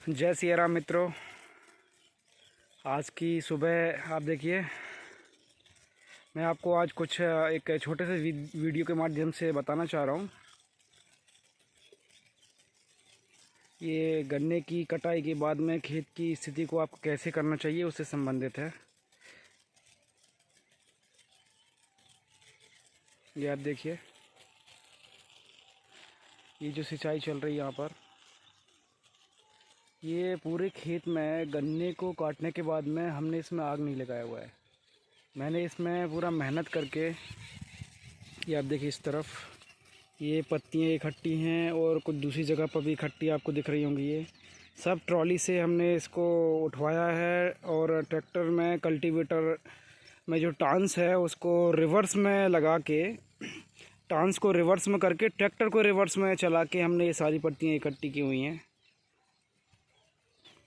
जय सिया राम मित्रों। आज की सुबह आप देखिए, मैं आपको आज कुछ एक छोटे से वीडियो के माध्यम से बताना चाह रहा हूँ। ये गन्ने की कटाई के बाद में खेत की स्थिति को आपको कैसे करना चाहिए उससे संबंधित है। ये आप देखिए, ये जो सिंचाई चल रही है यहाँ पर, ये पूरे खेत में गन्ने को काटने के बाद में हमने इसमें आग नहीं लगाया हुआ है। मैंने इसमें पूरा मेहनत करके, ये आप देखिए इस तरफ ये पत्तियाँ इकट्ठी हैं और कुछ दूसरी जगह पर भी इकट्ठी आपको दिख रही होंगी। ये सब ट्रॉली से हमने इसको उठवाया है और ट्रैक्टर में कल्टीवेटर में जो टांस है उसको रिवर्स में लगा के, टांस को रिवर्स में करके ट्रैक्टर को रिवर्स में चला के हमने ये सारी पत्तियाँ इकट्ठी की हुई हैं।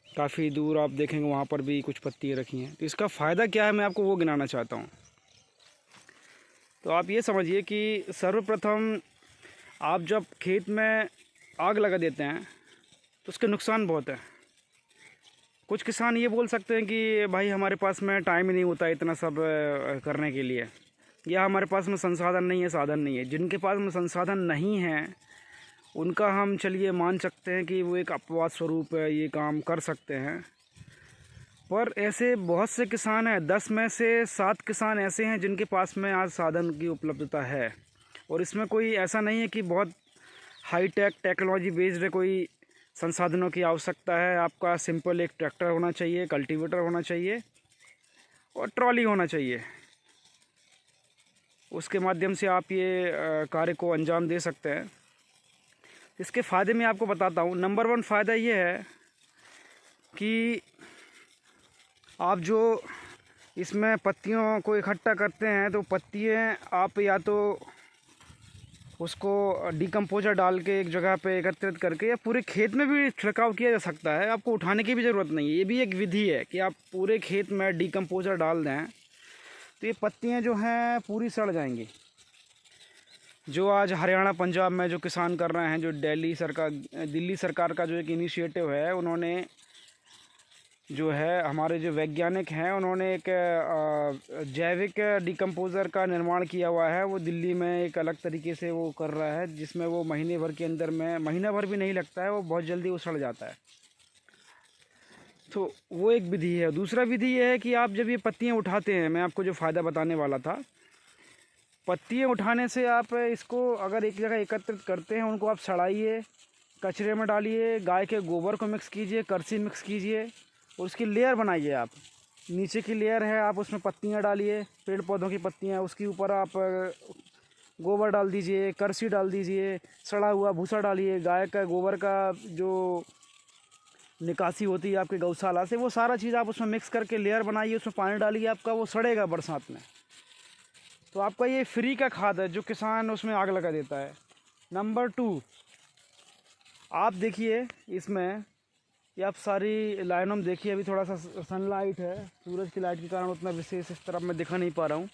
काफ़ी दूर आप देखेंगे वहाँ पर भी कुछ पत्तियाँ रखी हैं। तो इसका फ़ायदा क्या है, मैं आपको वो गिनाना चाहता हूँ। तो आप ये समझिए कि सर्वप्रथम आप जब खेत में आग लगा देते हैं तो उसके नुकसान बहुत है। कुछ किसान ये बोल सकते हैं कि भाई हमारे पास में टाइम ही नहीं होता इतना सब करने के लिए, या हमारे पास में संसाधन नहीं है, साधन नहीं है। जिनके पास में संसाधन नहीं है उनका हम चलिए मान सकते हैं कि वो एक अपवाद स्वरूप है, ये काम कर सकते हैं। पर ऐसे बहुत से किसान हैं, 10 में से 7 किसान ऐसे हैं जिनके पास में आज साधन की उपलब्धता है। और इसमें कोई ऐसा नहीं है कि बहुत हाईटेक टेक्नोलॉजी बेस्ड कोई संसाधनों की आवश्यकता है। आपका सिंपल एक ट्रैक्टर होना चाहिए, कल्टीवेटर होना चाहिए और ट्रॉली होना चाहिए। उसके माध्यम से आप ये कार्य को अंजाम दे सकते हैं। इसके फ़ायदे मैं आपको बताता हूँ। नंबर 1 फ़ायदा ये है कि आप जो इसमें पत्तियों को इकट्ठा करते हैं तो पत्तियाँ आप या तो उसको डिकम्पोजर डाल के एक जगह पे एकत्रित करके या पूरे खेत में भी छिड़काव किया जा सकता है। आपको उठाने की भी ज़रूरत नहीं है। ये भी एक विधि है कि आप पूरे खेत में डिकम्पोजर डाल दें तो ये पत्तियाँ जो हैं पूरी सड़ जाएंगी। जो आज हरियाणा पंजाब में जो किसान कर रहे हैं, जो दिल्ली सरकार का जो एक इनिशिएटिव है, उन्होंने जो है हमारे जो वैज्ञानिक हैं उन्होंने एक जैविक डिकम्पोज़र का निर्माण किया हुआ है। वो दिल्ली में एक अलग तरीके से वो कर रहा है, जिसमें वो महीने भर के अंदर में, महीना भर भी नहीं लगता है, वो बहुत जल्दी वो सड़ जाता है। तो वो एक विधि है। दूसरा विधि ये है कि आप जब ये पत्तियाँ उठाते हैं, मैं आपको जो फ़ायदा बताने वाला था, पत्तियाँ उठाने से आप इसको अगर एक जगह एकत्रित करते हैं, उनको आप सड़ाइए, कचरे में डालिए, गाय के गोबर को मिक्स कीजिए, करसी मिक्स कीजिए और उसकी लेयर बनाइए। आप नीचे की लेयर है, आप उसमें पत्तियाँ डालिए, पेड़ पौधों की पत्तियाँ, उसके ऊपर आप गोबर डाल दीजिए, करसी डाल दीजिए, सड़ा हुआ भूसा डालिए, गाय का गोबर का जो निकासी होती है आपके गौशाला से, वो सारा चीज़ आप उसमें मिक्स करके लेयर बनाइए, उसमें पानी डालिए, आपका वो सड़ेगा बरसात में। तो आपका ये फ्री का खाद है जो किसान उसमें आग लगा देता है। नंबर 2, आप देखिए इसमें, ये आप सारी लाइनों में देखिए, अभी थोड़ा सा सनलाइट है, सूरज की लाइट के कारण उतना विशेष इस तरफ मैं दिखा नहीं पा रहा हूँ।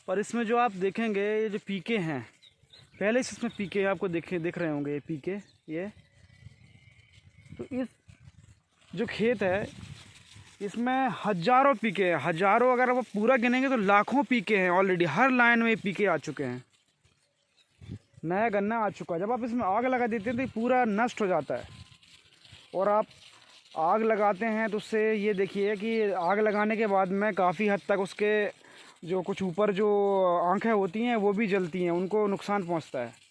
पर इसमें जो आप देखेंगे ये जो पीके हैं, पहले से इसमें पीके आपको दिख रहे होंगे, ये पीके, ये तो इस जो खेत है इसमें हज़ारों पीके हैं, हज़ारों, अगर आप पूरा गिनेंगे तो लाखों पीके हैं ऑलरेडी। हर लाइन में पीके आ चुके हैं, नया गन्ना आ चुका है। जब आप इसमें आग लगा देते हैं तो ये पूरा नष्ट हो जाता है। और आप आग लगाते हैं तो उससे ये देखिए कि आग लगाने के बाद में काफ़ी हद तक उसके जो कुछ ऊपर जो आँखें होती हैं वो भी जलती हैं, उनको नुकसान पहुंचता है।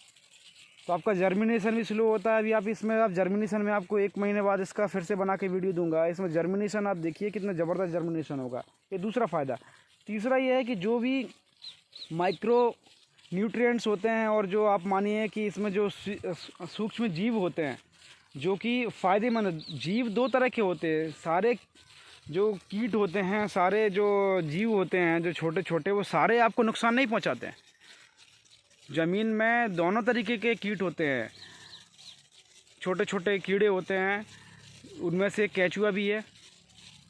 तो आपका जर्मिनेशन भी स्लो होता है। अभी आप इसमें, आप जर्मिनेशन में आपको 1 महीने बाद इसका फिर से बना के वीडियो दूंगा। इसमें जर्मिनेशन आप देखिए कितना ज़बरदस्त जर्मिनेशन होगा। ये दूसरा फ़ायदा। तीसरा ये है कि जो भी माइक्रो न्यूट्रिएंट्स होते हैं और जो आप मानिए कि इसमें जो सूक्ष्म जीव होते हैं जो कि फ़ायदेमंद, जीव 2 तरह के होते हैं। सारे जो कीट होते हैं, सारे जो जीव होते हैं जो छोटे छोटे, वो सारे आपको नुकसान नहीं पहुंचाते हैं। ज़मीन में दोनों तरीके के कीट होते हैं, छोटे छोटे कीड़े होते हैं, उनमें से केंचुआ भी है।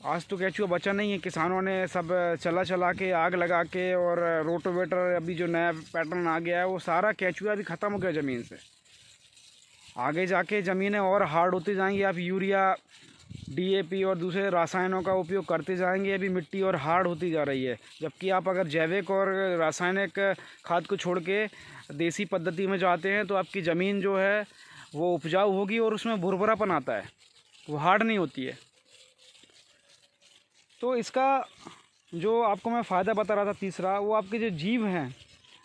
आज तो केंचुआ बचा नहीं है, किसानों ने सब चला के आग लगा के, और रोटोवेटर अभी जो नया पैटर्न आ गया है वो सारा केंचुआ भी ख़त्म हो गया ज़मीन से। आगे जाके ज़मीनें और हार्ड होती जाएंगी। आप यूरिया, डीएपी और दूसरे रसायनों का उपयोग करते जाएंगे, अभी मिट्टी और हार्ड होती जा रही है। जबकि आप अगर जैविक और रासायनिक खाद को छोड़ के देसी पद्धति में जाते हैं तो आपकी ज़मीन जो है वो उपजाऊ होगी और उसमें भुरभुरापन आता है, वो हार्ड नहीं होती है। तो इसका जो आपको मैं फ़ायदा बता रहा था तीसरा, वो आपके जो जीव हैं,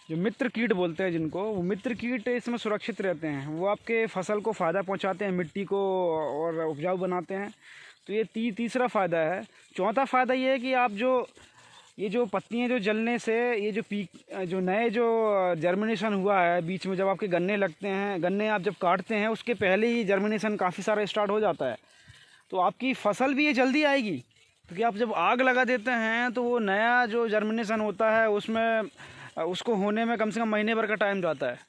जो मित्र कीट बोलते हैं जिनको, वो मित्र कीट इसमें सुरक्षित रहते हैं। वो आपके फसल को फ़ायदा पहुंचाते हैं, मिट्टी को और उपजाऊ बनाते हैं। तो ये तीसरा फ़ायदा है। चौथा फ़ायदा ये है कि आप ये जो पत्तियां जो जलने से ये जो नए जो जर्मिनेशन हुआ है बीच में, जब आपके गन्ने लगते हैं, गन्ने आप जब काटते हैं उसके पहले ही जर्मिनेशन काफ़ी सारा स्टार्ट हो जाता है। तो आपकी फसल भी ये जल्दी आएगी, क्योंकि आप जब आग लगा देते हैं तो वो नया जो जर्मिनेशन होता है उसमें उसको होने में कम से कम महीने भर का टाइम जाता है।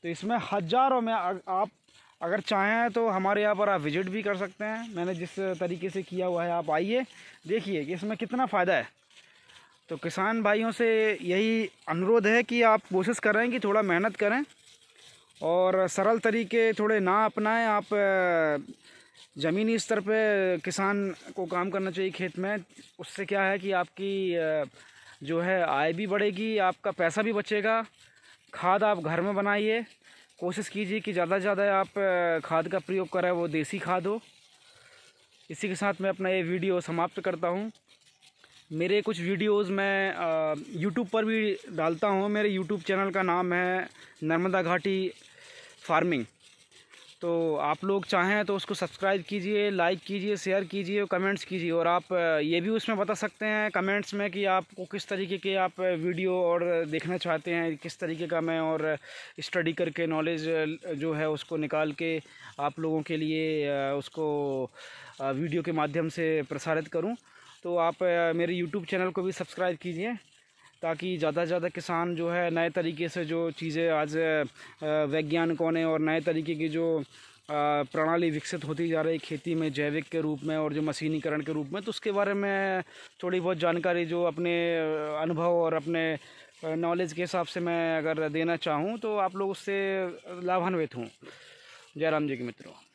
तो इसमें हज़ारों में आप अगर चाहें तो हमारे यहाँ पर आप विज़िट भी कर सकते हैं। मैंने जिस तरीके से किया हुआ है, आप आइए देखिए कि इसमें कितना फ़ायदा है। तो किसान भाइयों से यही अनुरोध है कि आप कोशिश करें कि थोड़ा मेहनत करें और सरल तरीके थोड़े ना अपनाएं। आप ज़मीनी स्तर पे किसान को काम करना चाहिए खेत में। उससे क्या है कि आपकी जो है आय भी बढ़ेगी, आपका पैसा भी बचेगा। खाद आप घर में बनाइए, कोशिश कीजिए कि ज़्यादा से ज़्यादा आप खाद का प्रयोग करें, वो देसी खाद हो। इसी के साथ मैं अपना ये वीडियो समाप्त करता हूँ। मेरे कुछ वीडियोज़ मैं यूट्यूब पर भी डालता हूँ। मेरे यूट्यूब चैनल का नाम है नर्मदा घाटी फार्मिंग। तो आप लोग चाहें तो उसको सब्सक्राइब कीजिए, लाइक कीजिए, शेयर कीजिए और कमेंट्स कीजिए। और आप ये भी उसमें बता सकते हैं कमेंट्स में कि आपको किस तरीके के आप वीडियो और देखना चाहते हैं, किस तरीके का मैं और स्टडी करके नॉलेज जो है उसको निकाल के आप लोगों के लिए उसको वीडियो के माध्यम से प्रसारित करूं। तो आप मेरे यूट्यूब चैनल को भी सब्सक्राइब कीजिए, ताकि ज़्यादा से ज़्यादा किसान जो है नए तरीके से जो चीज़ें आज वैज्ञानिकों ने और नए तरीके की जो प्रणाली विकसित होती जा रही खेती में, जैविक के रूप में और जो मशीनीकरण के रूप में, तो उसके बारे में थोड़ी बहुत जानकारी जो अपने अनुभव और अपने नॉलेज के हिसाब से मैं अगर देना चाहूँ तो आप लोग उससे लाभान्वित हों। जय राम जी के मित्रों।